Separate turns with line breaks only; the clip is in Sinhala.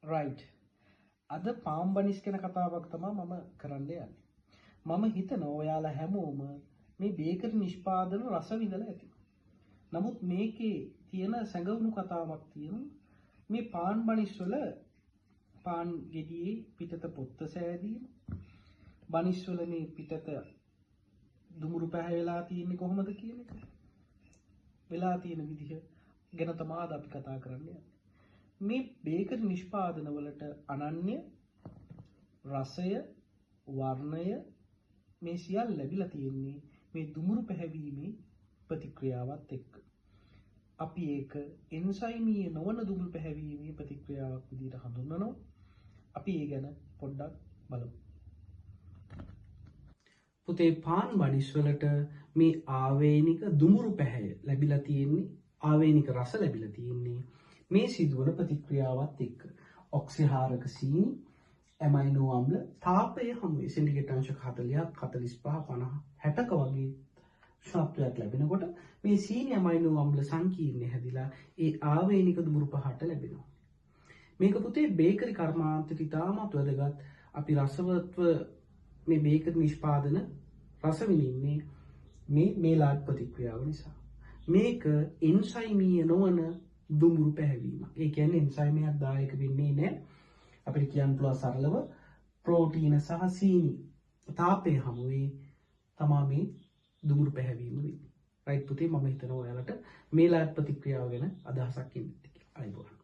රයිට්. අද පාම් බනිස් ගැන කතාවක් තමයි මම කරන්න යන්නේ. මම හිතනවා ඔයාලා හැමෝම මේ බේකරි නිෂ්පාදන රස විඳලා ඇති. නමුත් මේකේ තියෙන සැඟවුණු කතාවක් තියෙනවා. මේ පාන් බනිස් වල පාන් ගෙඩියේ පිටත පොත්ත සෑදීම, බනිස් වල මේ පිටත දුමුරු පැහැ වෙලා තියෙන්නේ කොහොමද කියන එක. වෙලා තියෙන විදිහ ගැන තමයි අද අපි කතා කරන්නේ. මේ බේකරි නිෂ්පාදන වලට අනන්‍ය රසය, වර්ණය මේ සියල්ල ලැබිලා තියෙන්නේ මේ දුමුරු පැහැවීමේ ප්‍රතික්‍රියාවත් එක්ක. අපි ඒක එන්සයිමීය නොවන දුමුරු පැහැවීමේ ප්‍රතික්‍රියාවක් විදිහට හඳුන්වනවා. අපි ඒ ගැන පොඩ්ඩක් බලමු. පුතේ පාන් බනිස් වලට මේ ආවේනික දුමුරු පැහැය ලැබිලා තියෙන්නේ, ආවේනික රස ලැබිලා තියෙන්නේ මේ සිදුවන ප්‍රතික්‍රියාවත් එක්ක. ඔක්සිහාරක සීනි, ඇමයිනෝ අම්ල, තාපය හමුවේ සෙන්ටිග්‍රේඩ් අංශ 40ක් 45 50 60ක වගේ ශාප්තයක් ලැබෙනකොට මේ සීනි ඇමයිනෝ අම්ල සංකීර්ණය හැදිලා ඒ ආවේනික දුමුරු පහට ලැබෙනවා. මේක පුතේ බේකරි කර්මාන්තයට ඉතාමත් වැදගත්. අපි රසවත්ව මේ බේකරි නිෂ්පාදන රස විඳින්නේ මේ මේලාඩ් ප්‍රතික්‍රියාව නිසා. මේක එන්සයිමීය නොවන දුමුරු පැහැවීමක්. ඒ කියන්නේ එන්සයිමයක් දායක වෙන්නේ නැහැ. අපිට කියන්න පුළුවන් සරලව ප්‍රෝටීන සහ සීනි තාපය හමුවේ තමයි මේ දුමුරු පැහැවීම වෙන්නේ. රයිට් පුතේ, මම හිතනවා ඔයාලට මේලාඩ් ප්‍රතික්‍රියාව ගැන අදහසක් ඉන්න ඇති කියලා. අයබෝවන්.